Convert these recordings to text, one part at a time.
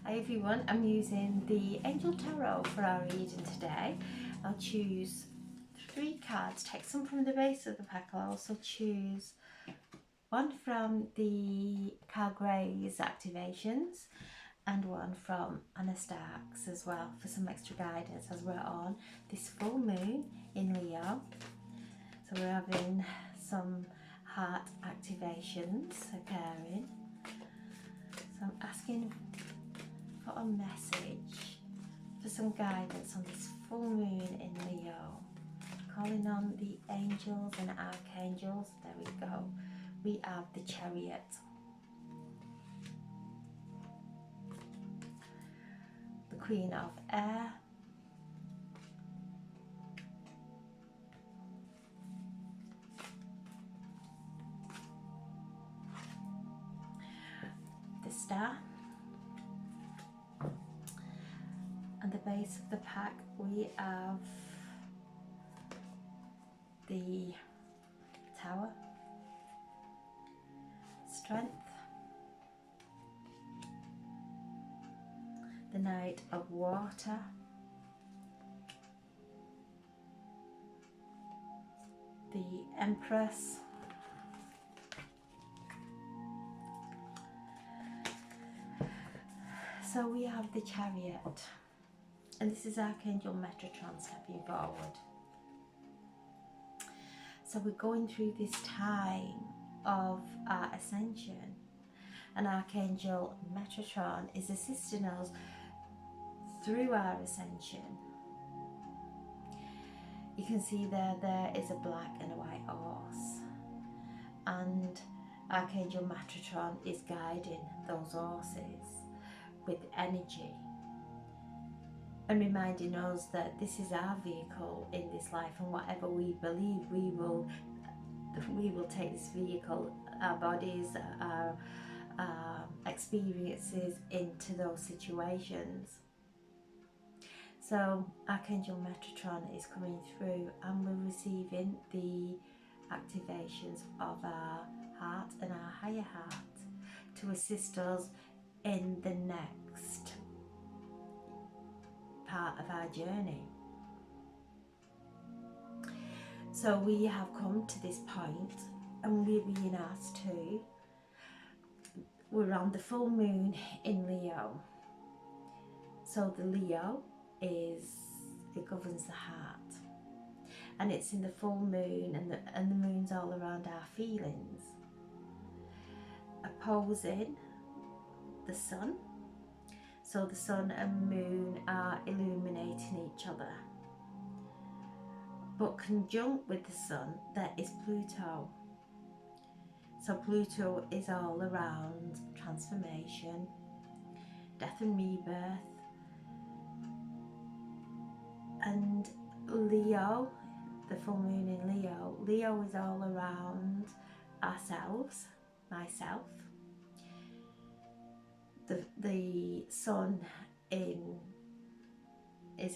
Hi everyone, I'm using the Angel Tarot for our reading today. I'll choose 3 cards, take some from the base of the pack. I'll also choose one from the Carl Gray's activations and one from Anna Starks as well for some extra guidance as we're on this full moon in Leo. So we're having some heart activations occurring. So I'm asking for a message, for some guidance on this full moon in Leo. Calling on the angels and archangels. There we go. We have the Chariot. The Queen of Air. The Star. And the base of the pack we have the Tower, Strength, the Knight of Water, the Empress, so we have the Chariot, and this is Archangel Metatron stepping forward. So we're going through this time of our ascension, and Archangel Metatron is assisting us through our ascension. You can see there is a black and a white horse, and Archangel Metatron is guiding those horses with energy and reminding us that this is our vehicle in this life, and whatever we believe, we will take this vehicle, our bodies, our experiences into those situations. So Archangel Metatron is coming through, and we're receiving the activations of our heart and our higher heart to assist us in the next part of our journey. So we have come to this point, and we're being asked to, we're on the full moon in Leo. So the Leo it governs the heart, and it's in the full moon, and the moon's all around our feelings, opposing the sun. So the sun and moon are illuminating each other, but conjunct with the sun there is Pluto. So Pluto is all around transformation, death and rebirth. And Leo, the full moon in Leo, Leo is all around ourselves, myself. The sun is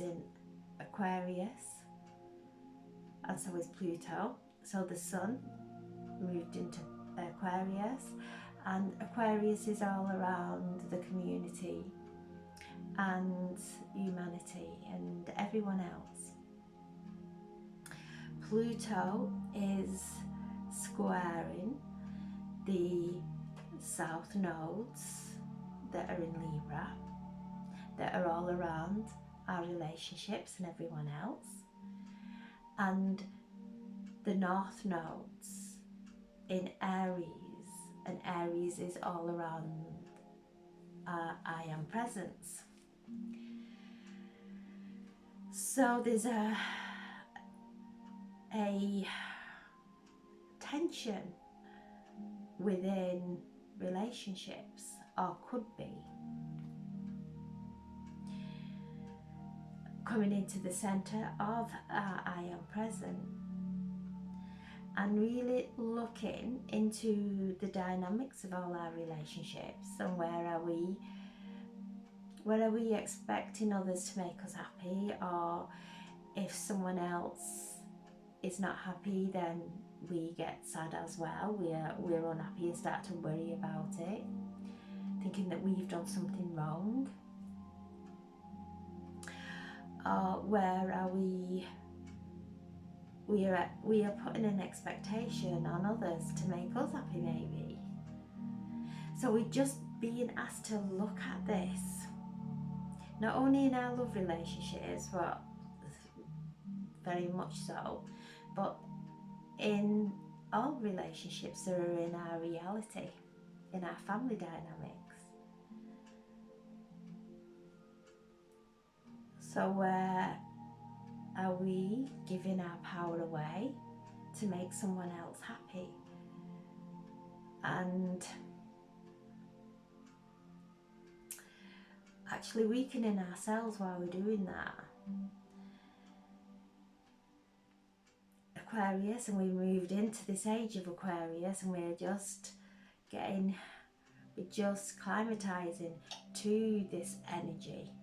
in Aquarius, and so is Pluto. So the sun moved into Aquarius, and Aquarius is all around the community and humanity and everyone else. Pluto is squaring the south nodes that are in Libra, that are all around our relationships and everyone else, and the north nodes in Aries, and Aries is all around our I am presence. So there's a tension within relationships, or could be, coming into the center of our I am present, and really looking into the dynamics of all our relationships, and where are we expecting others to make us happy, or if someone else is not happy, then we get sad as well. We're unhappy and start to worry about it. thinking that we've done something wrong? Or where are we are putting an expectation on others to make us happy, maybe. So we're just being asked to look at this, not only in our love relationships, but very much so, but in all relationships that are in our reality, in our family dynamics. So where are we giving our power away to make someone else happy? And actually weakening ourselves while we're doing that. Aquarius, and we moved into this age of Aquarius, and we're just climatizing to this energy.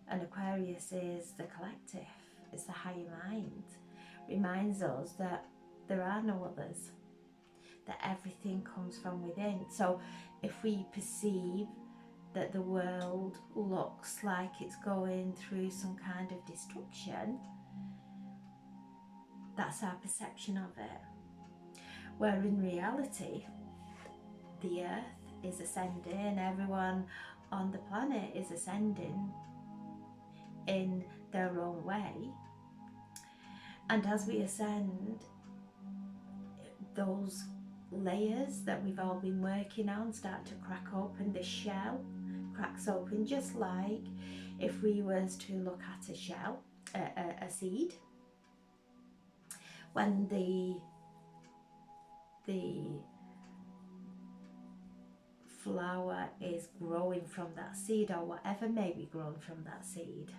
And Aquarius is the collective, it's the higher mind. Reminds us that there are no others, that everything comes from within. So if we perceive that the world looks like it's going through some kind of destruction, that's our perception of it. Where in reality, the earth is ascending, everyone on the planet is ascending in their own way. And as we ascend, those layers that we've all been working on start to crack open. The shell cracks open, just like if we was to look at a shell, a seed. When the flower is growing from that seed, or whatever may be grown from that seed,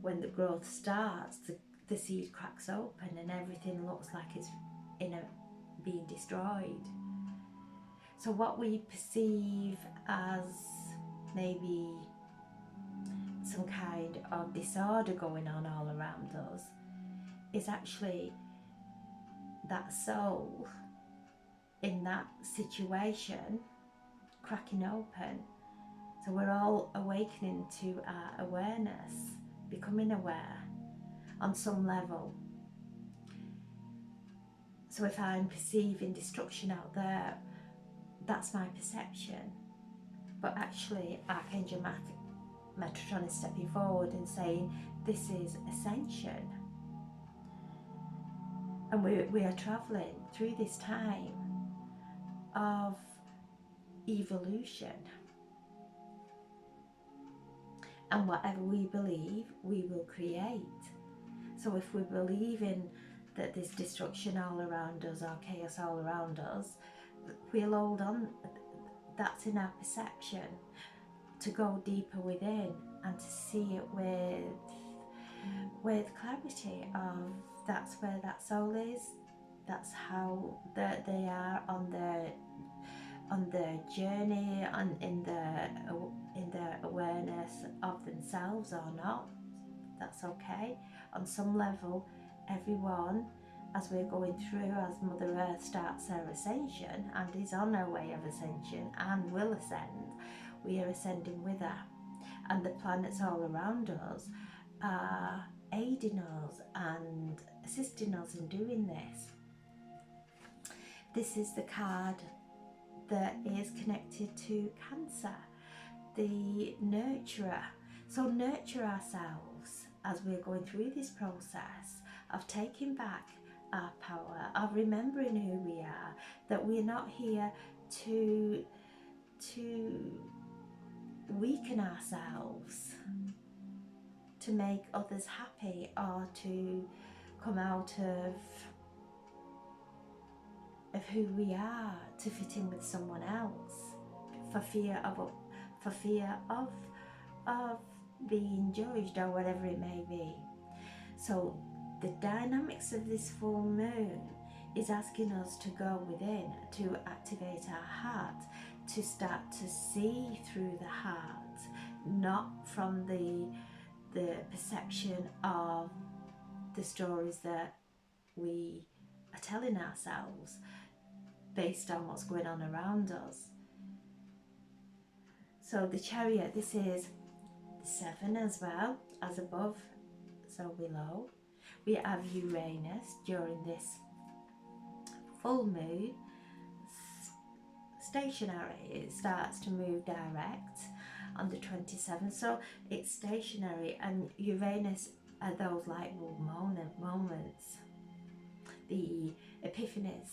when the growth starts, the seed cracks open and everything looks like it's being destroyed. So what we perceive as maybe some kind of disorder going on all around us is actually that soul in that situation cracking open. So we're all awakening to our awareness, becoming aware on some level. So if I'm perceiving destruction out there, that's my perception. But actually Archangel Metatron is stepping forward and saying this is ascension. And we are travelling through this time of evolution. And whatever we believe, we will create. So if we believe in that there's destruction all around us or chaos all around us, we'll hold on, that's in our perception, to go deeper within and to see it with clarity of that's where that soul is, that's how they are on their journey, in their awareness of themselves or not. That's okay. On some level, everyone, as we're going through, as Mother Earth starts her ascension and is on her way of ascension and will ascend, we are ascending with her. And the planets all around us are aiding us and assisting us in doing this. This is the card that is connected to Cancer, the nurturer. So nurture ourselves as we're going through this process of taking back our power, of remembering who we are, that we're not here to weaken ourselves, to make others happy, or to come out of who we are to fit in with someone else, for fear of being judged or whatever it may be. So the dynamics of this full moon is asking us to go within, to activate our heart, to start to see through the heart, not from the perception of the stories that we are telling ourselves based on what's going on around us. So the Chariot, this is the 7 as well, as above, so below. We have Uranus during this full moon. Stationary, it starts to move direct on the 27th, so it's stationary, and Uranus are those light bulb moments, the epiphanies.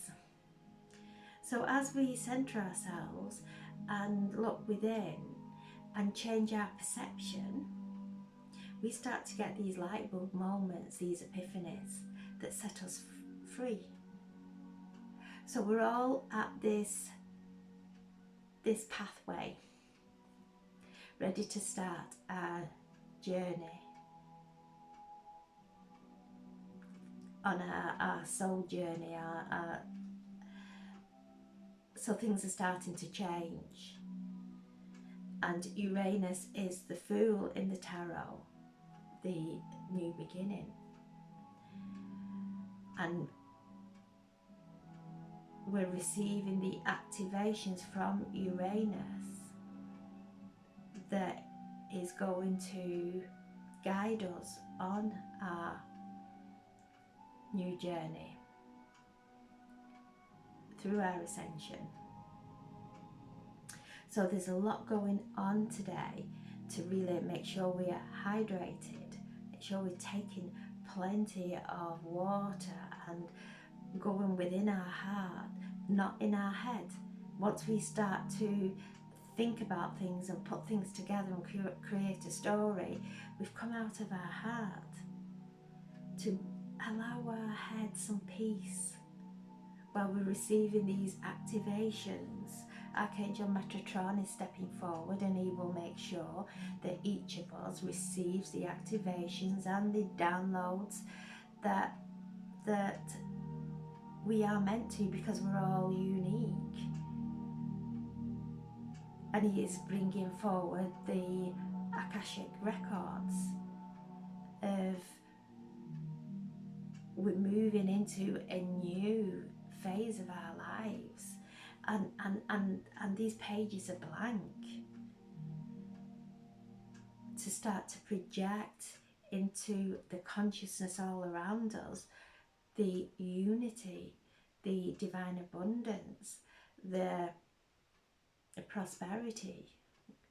So as we centre ourselves and look within and change our perception, we start to get these light bulb moments, these epiphanies that set us free. So we're all at this pathway, ready to start our journey on our soul journey. So things are starting to change, and Uranus is the Fool in the tarot, the new beginning, and we're receiving the activations from Uranus that is going to guide us on our new journey through our ascension. So there's a lot going on today to really make sure we are hydrated, make sure we're taking plenty of water and going within our heart, not in our head. Once we start to think about things and put things together and create a story, we've come out of our heart to allow our head some peace while we're receiving these activations. Archangel Metatron is stepping forward, and he will make sure that each of us receives the activations and the downloads that we are meant to, because we're all unique. And he is bringing forward the Akashic records of we're moving into a new phase of our lives, and these pages are blank, to start to project into the consciousness all around us the unity, the divine abundance, the prosperity,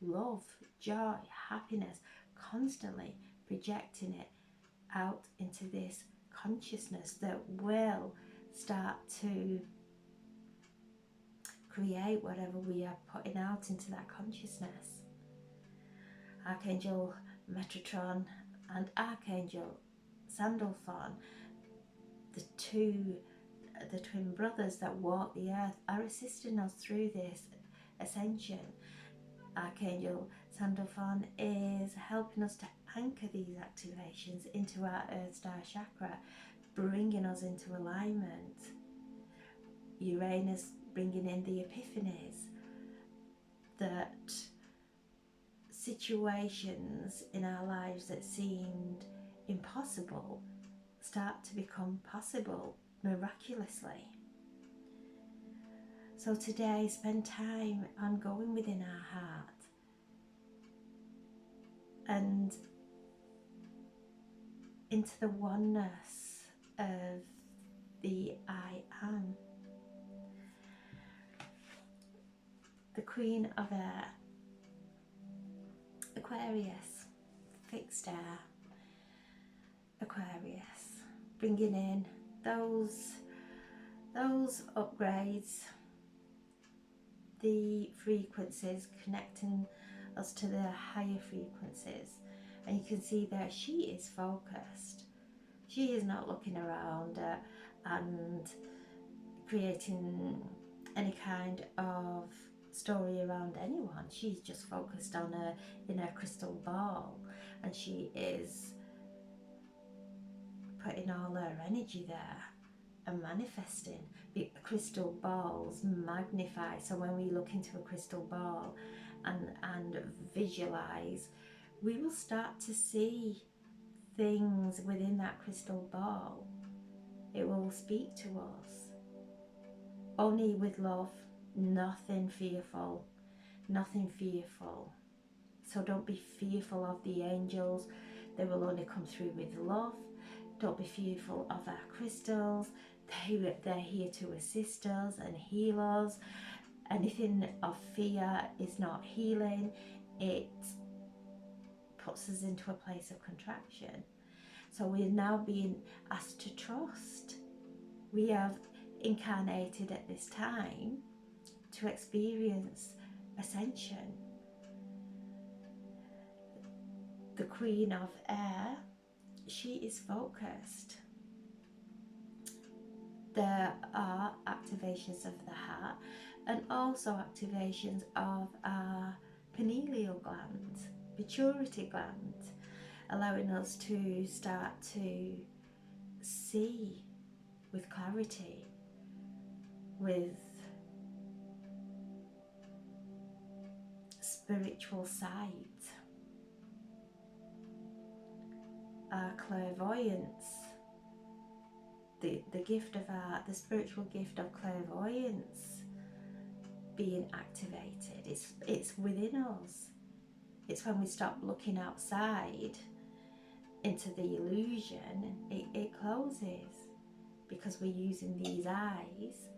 love, joy, happiness, constantly projecting it out into this consciousness that will start to create whatever we are putting out into that consciousness. Archangel Metatron and Archangel Sandalphon, the twin brothers that walk the earth, are assisting us through this ascension. Archangel Sandalphon is helping us to anchor these activations into our Earth Star chakra, bringing us into alignment. Uranus bringing in the epiphanies, that situations in our lives that seemed impossible start to become possible miraculously. So today, spend time on going within our heart and into the oneness of the I Am. The Queen of Air, Aquarius, fixed air, Aquarius, bringing in those upgrades, the frequencies, connecting us to the higher frequencies. And you can see there she is focused. She is not looking around and creating any kind of story around anyone. She's just focused on in her crystal ball, and she is putting all her energy there and manifesting. The crystal balls magnify, so when we look into a crystal ball and visualize, we will start to see things within that crystal ball. It will speak to us only with love, nothing fearful, nothing fearful. So don't be fearful of the angels. They will only come through with love. Don't be fearful of our crystals. They're here to assist us and heal us. Anything of fear is not healing. It puts us into a place of contraction. So we're now being asked to trust. We have incarnated at this time to experience ascension. The Queen of Air, she is focused. There are activations of the heart and also activations of our pineal gland, pituitary gland, allowing us to start to see with clarity, with spiritual sight, our clairvoyance, the gift of the spiritual gift of clairvoyance being activated. It's within us. It's when we stop looking outside into the illusion, it closes, because we're using these eyes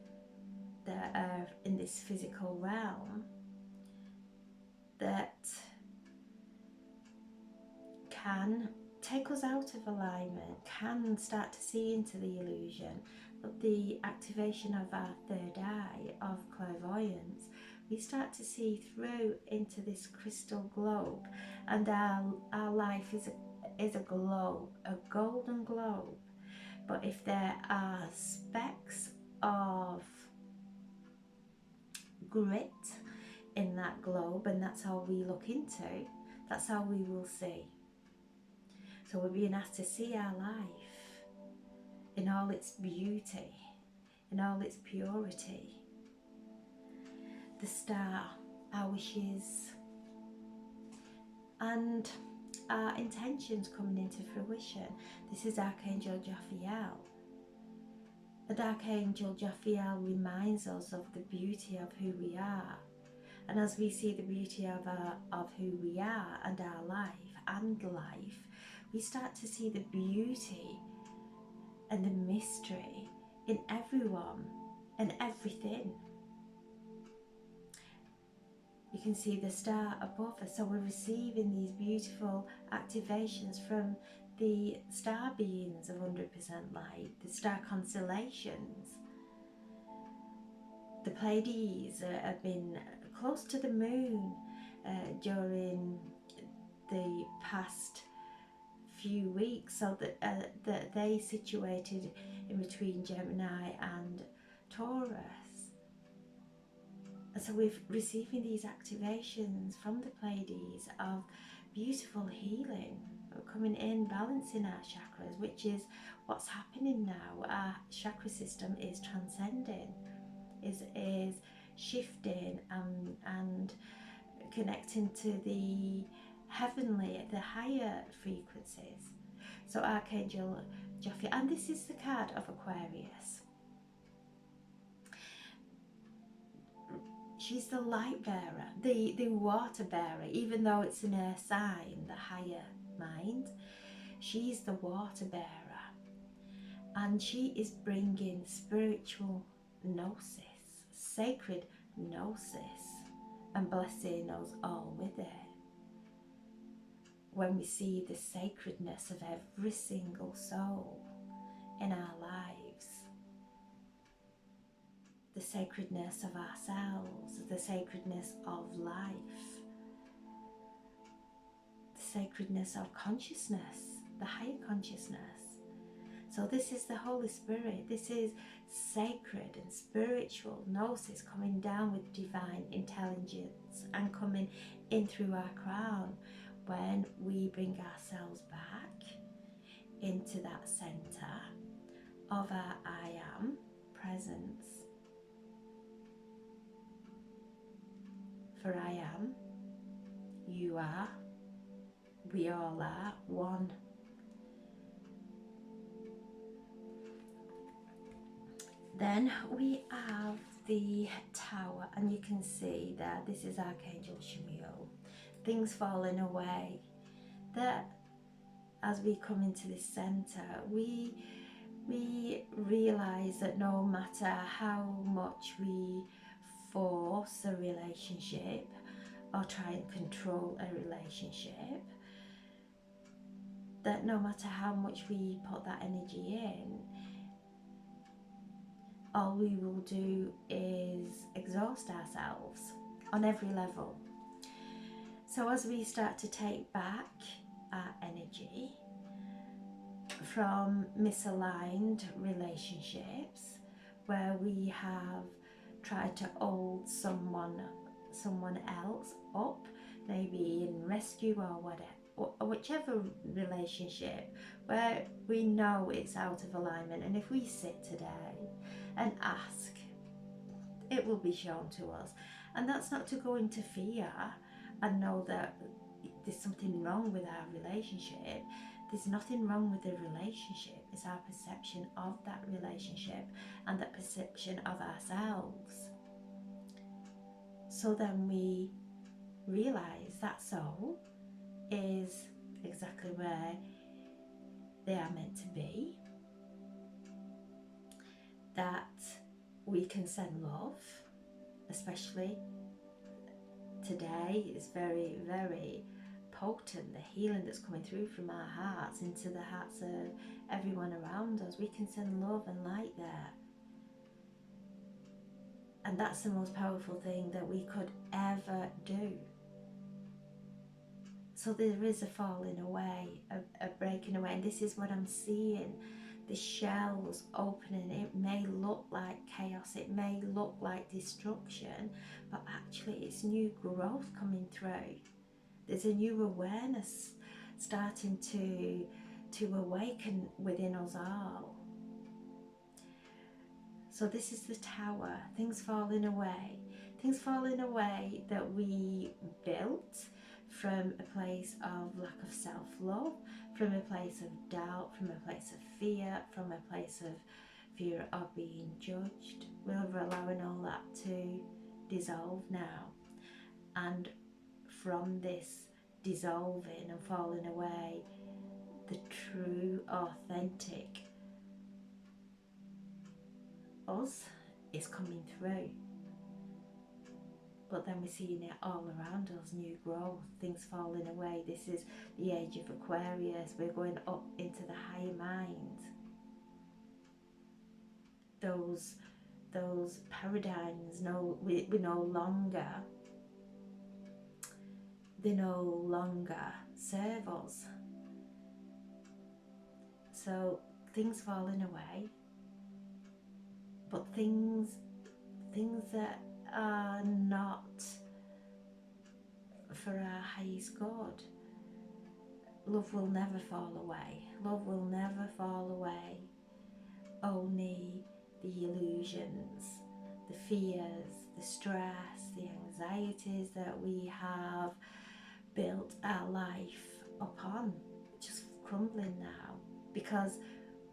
that are in this physical realm that can take us out of alignment, can start to see into the illusion. But the activation of our third eye of clairvoyance, we start to see through into this crystal globe, and our life is a globe, a golden globe. But if there are specks of grit in that globe, and that's all we look into, that's how we will see. So we're being asked to see our life in all its beauty, in all its purity. The star, our wishes, and our intentions coming into fruition. This is Archangel Jophiel. And Archangel Jophiel reminds us of the beauty of who we are. And as we see the beauty of who we are and our life, we start to see the beauty and the mystery in everyone and everything. You can see the star above us, so we're receiving these beautiful activations from the star beings of 100% light, the star constellations. The Pleiades have been close to the moon during the past few weeks, so that they situated in between Gemini and Taurus. And so we're receiving these activations from the Pleiades of beautiful healing, coming in, balancing our chakras, which is what's happening now. Our chakra system is transcending, is shifting and connecting to the heavenly, the higher frequencies. So Archangel Jophiel, and this is the card of Aquarius. She's the light bearer, the water bearer, even though it's an air sign, the higher mind. She's the water bearer, and she is bringing spiritual gnosis, sacred gnosis, and blessing us all with it. When we see the sacredness of every single soul in our lives, the sacredness of ourselves, the sacredness of life, the sacredness of consciousness, the higher consciousness. So this is the Holy Spirit. This is sacred and spiritual gnosis coming down with divine intelligence and coming in through our crown when we bring ourselves back into that center of our I am presence. For I am, you are, we all are one. Then we have the Tower, and you can see that this is Archangel Chamuel. Things falling away. That as we come into this center, we realize that no matter how much we force a relationship or try and control a relationship, that no matter how much we put that energy in, all we will do is exhaust ourselves on every level. So as we start to take back our energy from misaligned relationships where we have tried to hold someone else up, maybe in rescue or whatever, or whichever relationship where we know it's out of alignment, and if we sit today and ask, it will be shown to us. And that's not to go into fear and know that there's something wrong with our relationship. There's nothing wrong with the relationship. It's our perception of that relationship and the perception of ourselves. So then we realize that soul is exactly where they are meant to be, that we can send love, especially today is very, very potent, the healing that's coming through from our hearts into the hearts of everyone around us. We can send love and light there, and that's the most powerful thing that we could ever do. So there is a falling away, a breaking away, and this is what I'm seeing. The shells opening. It may look like chaos, it may look like destruction, but actually it's new growth coming through. There's a new awareness starting to awaken within us all. So this is the Tower, things falling away that we built from a place of lack of self-love, from a place of doubt, from a place of fear, from a place of fear of being judged. We're allowing all that to dissolve now. And from this dissolving and falling away, the true, authentic us is coming through. But then we're seeing it all around us, new growth, things falling away. This is the age of Aquarius. We're going up into the higher mind. Those paradigms, they no longer serve us. So things falling away, but things that are not for our highest good. Love will never fall away. Love will never fall away. Only the illusions, the fears, the stress, the anxieties that we have built our life upon, just crumbling now because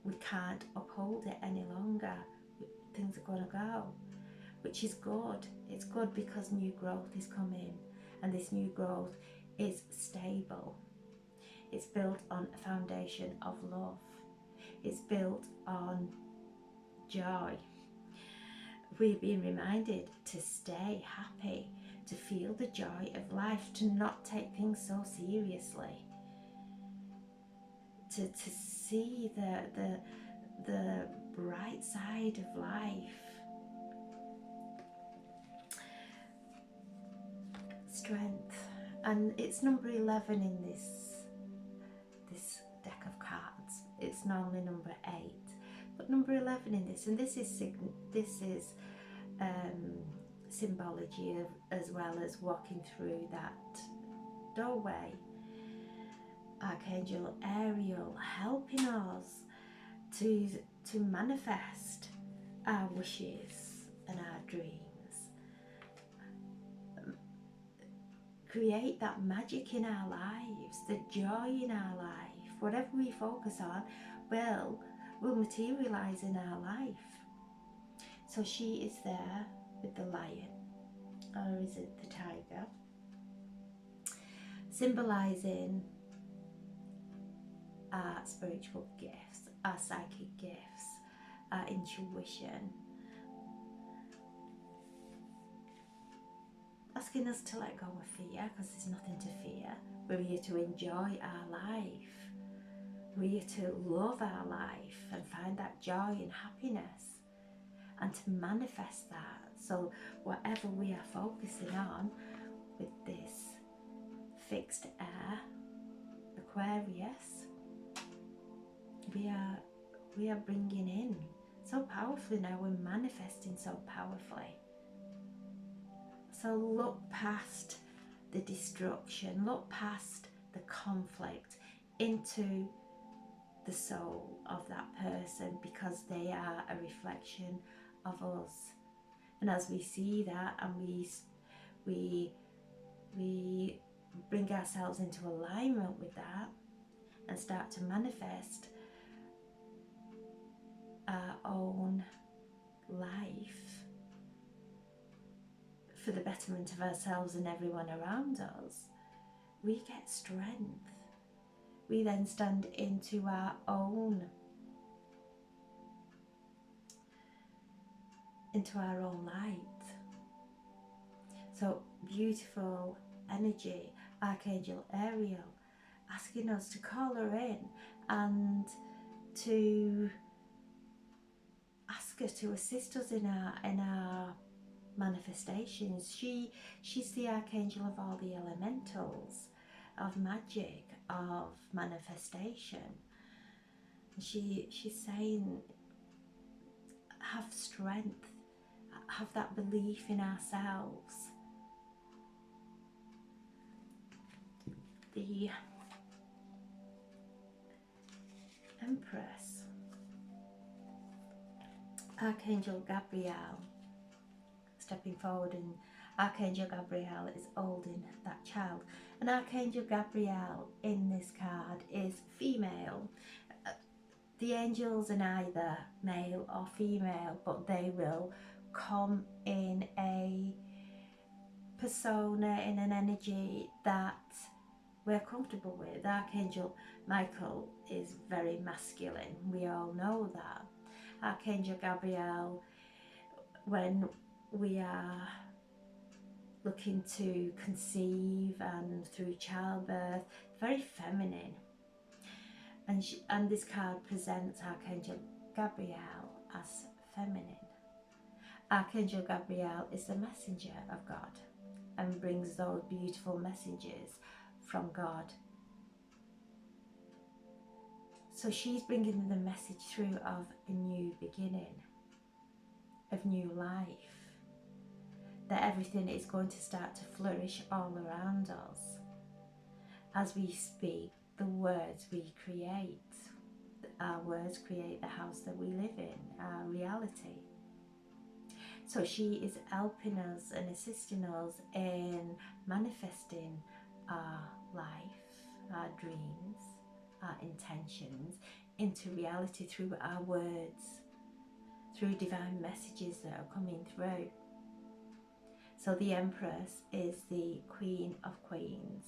we can't uphold it any longer. Things are going to go, which is good. It's good because new growth is coming, and this new growth is stable. It's built on a foundation of love. It's built on joy. We've been reminded to stay happy, to feel the joy of life, to not take things so seriously, to see the bright side of life. Strength, and it's number 11 in this deck of cards. It's normally number 8, but number 11 in this, and this is symbology of, as well as walking through that doorway. Archangel Ariel helping us to manifest our wishes and our dreams. Create that magic in our lives, the joy in our life. Whatever we focus on will materialize in our life. So she is there with the lion, or is it the tiger? Symbolising our spiritual gifts, our psychic gifts, our intuition. Asking us to let go of fear, because there's nothing to fear. We're here to enjoy our life. We're here to love our life and find that joy and happiness, and to manifest that. So whatever we are focusing on with this fixed air, Aquarius, we are bringing in so powerfully now. We're manifesting so powerfully. So look past the destruction, look past the conflict into the soul of that person, because they are a reflection of us. And as we see that, and we bring ourselves into alignment with that and start to manifest our own life for the betterment of ourselves and everyone around us, we get strength. We then stand into our own light. So beautiful energy, Archangel Ariel, asking us to call her in and to ask her to assist us in our manifestations. She's the archangel of all the elementals, of magic, of manifestation. She's saying, have strength, have that belief in ourselves. The Empress, Archangel Gabriel, stepping forward, and Archangel Gabriel is holding that child. And Archangel Gabriel in this card is female. The angels are neither male or female, but they will come in a persona, in an energy that we're comfortable with. Archangel Michael is very masculine, we all know that. Archangel Gabriel, when we are looking to conceive and through childbirth, very feminine. And this card presents Archangel Gabriel as feminine. Archangel Gabriel is the messenger of God and brings those beautiful messages from God. So she's bringing the message through of a new beginning, of new life, that everything is going to start to flourish all around us. As we speak, the words we create, our words create the house that we live in, our reality. So she is helping us and assisting us in manifesting our life, our dreams, our intentions into reality through our words, through divine messages that are coming through. So the Empress is the Queen of Queens,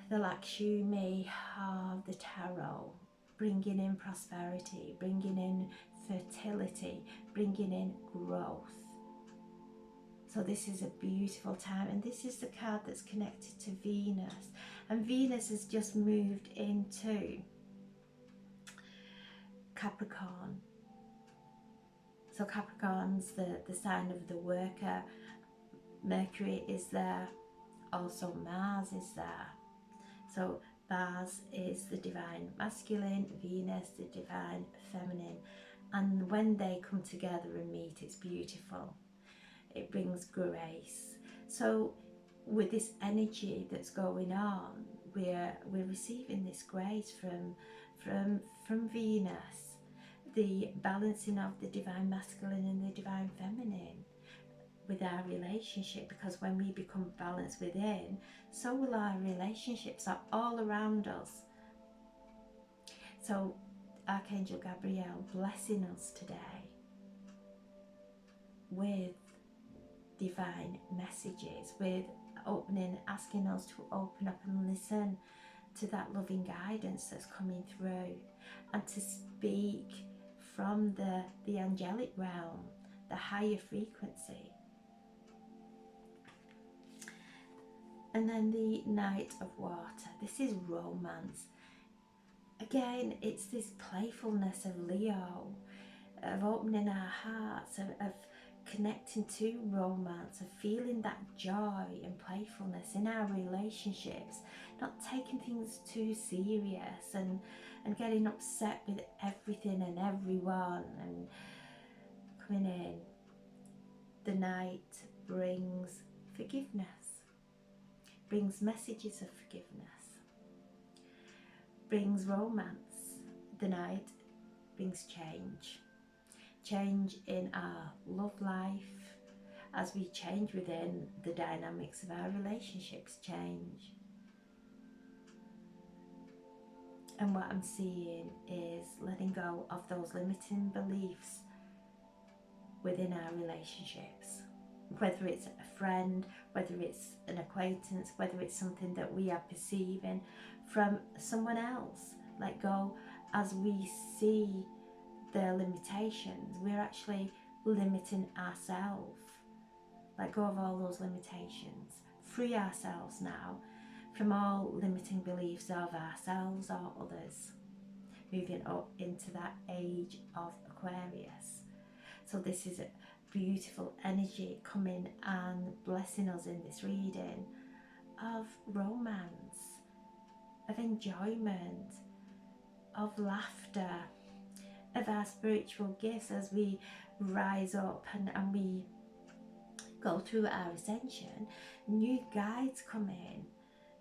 the Lakshmi of the Tarot, bringing in prosperity, bringing in fertility, bringing in growth. So this is a beautiful time, and this is the card that's connected to Venus, and Venus has just moved into Capricorn. So Capricorn's the sign of the worker. Mercury is there, also Mars is there. So Mars is the divine masculine, Venus the divine feminine, and when they come together and meet, it's beautiful. It brings grace. So with this energy that's going on, we're receiving this grace from Venus, the balancing of the divine masculine and the divine feminine with our relationship, because when we become balanced within, so will our relationships are all around us. So Archangel Gabriel blessing us today with divine messages, with opening, asking us to open up and listen to that loving guidance that's coming through, and to speak from the angelic realm, the higher frequency. And then the Knight of Water, this is romance. Again, it's this playfulness of Leo, of opening our hearts, of connecting to romance, of feeling that joy and playfulness in our relationships, not taking things too serious and getting upset with everything and everyone and coming in. The Knight brings forgiveness, brings messages of forgiveness, brings romance. The Knight brings change. Change in our love life, as we change within the dynamics of our relationships change. And what I'm seeing is letting go of those limiting beliefs within our relationships, whether it's a friend, whether it's an acquaintance, whether it's something that we are perceiving from someone else. Let go as we see their limitations. We're actually limiting ourselves. Let go of all those limitations. Free ourselves now from all limiting beliefs of ourselves or others. Moving up into that age of Aquarius. So this is a beautiful energy coming and blessing us in this reading of romance, of enjoyment, of laughter, of our spiritual gifts as we rise up and we go through our ascension. New guides come in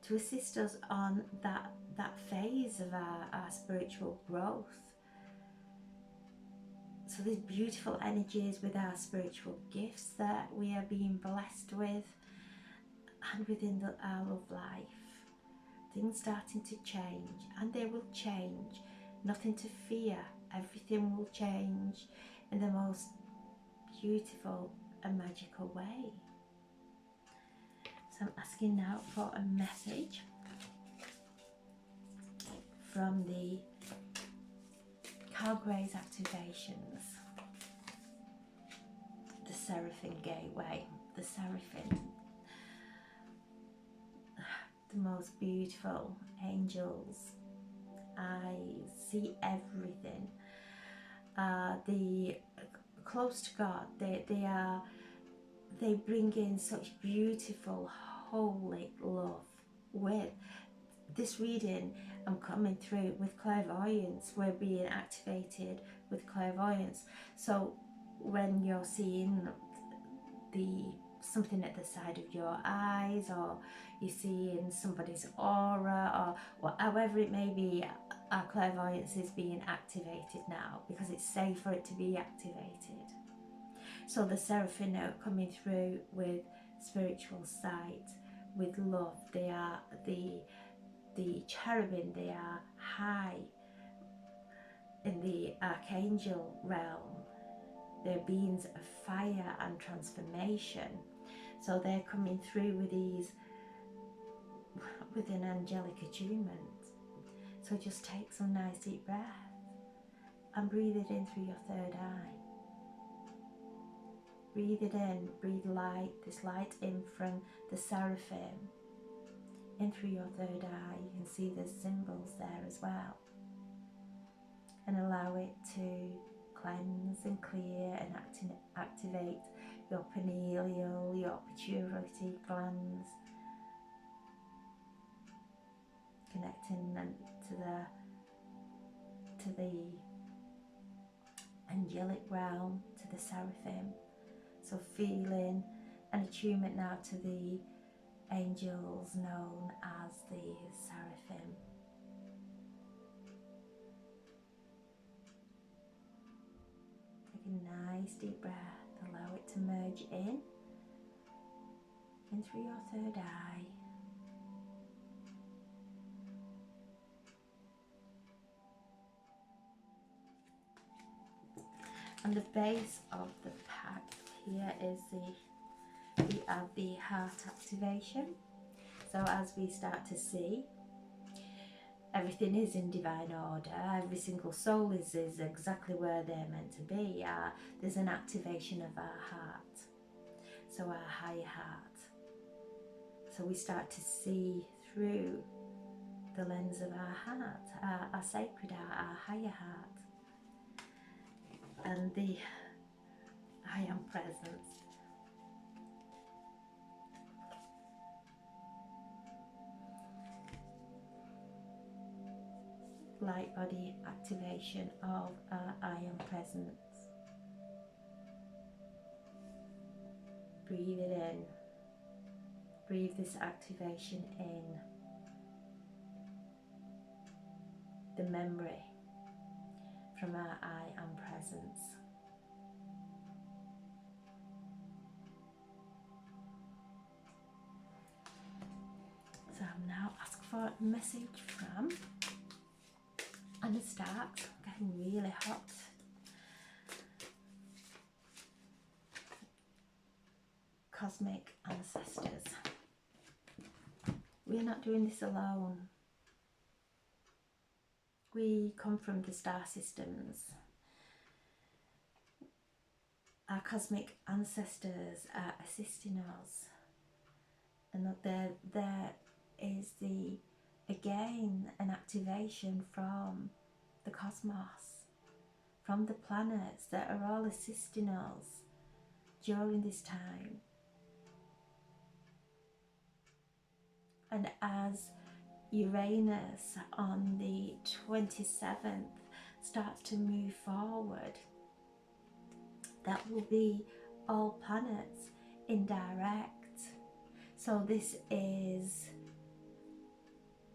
to assist us on that phase of our spiritual growth. So there's beautiful energies with our spiritual gifts that we are being blessed with, and within our love life. Things starting to change, and they will change. Nothing to fear. Everything will change in the most beautiful and magical way. So I'm asking now for a message from the Carl Gray's activations. The Seraphim Gateway. The Seraphim. The most beautiful angels. I see everything. The close to God, they bring in such beautiful holy love. With this reading, I'm coming through with clairvoyance. We're being activated with clairvoyance. So when you're seeing something at the side of your eyes, or you're seeing somebody's aura, or however it may be, our clairvoyance is being activated now because it's safe for it to be activated. So the Seraphim are coming through with spiritual sight, with love. They are the cherubim. They are high in the archangel realm. They're beings of fire and transformation. So they're coming through with an angelic attunement. So just take some nice deep breath and breathe it in through your third eye. Breathe it in, breathe light, this light in from the Seraphim, in through your third eye. You can see there's symbols there as well. And allow it to cleanse and clear and activate your pineal, your pituitary glands, connecting them to the angelic realm, to the Seraphim. So feeling an attunement now to the angels known as the Seraphim. Take a nice deep breath, allow it to merge in through your third eye. And the base of the pack here is we have the heart activation. So as we start to see, everything is in divine order, every single soul is exactly where they're meant to be. There's an activation of our heart, so our higher heart. So we start to see through the lens of our heart, our sacred heart, our higher heart, and the I am presence. Light body activation of our I am presence. Breathe it in. Breathe this activation in. The memory from our I am presence. So I'll now ask for a message from, and it starts getting really hot. Cosmic ancestors. We're not doing this alone. We come from the star systems. Our cosmic ancestors are assisting us, and there is again an activation from the cosmos, from the planets that are all assisting us during this time. And as Uranus on the 27th starts to move forward, that will be all planets in direct. So this is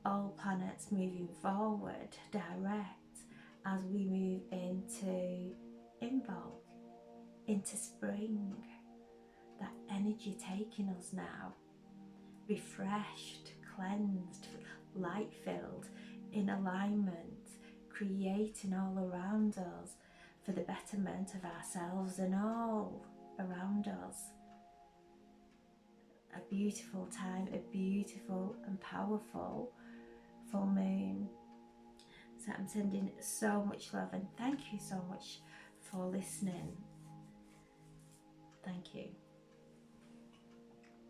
all planets moving forward direct as we move into Imbolc, into spring. That energy taking us now, refreshed, cleansed, light filled, in alignment, creating all around us for the betterment of ourselves and all around us. A beautiful time, a beautiful and powerful full moon. So I'm sending so much love, and thank you so much for listening. Thank you.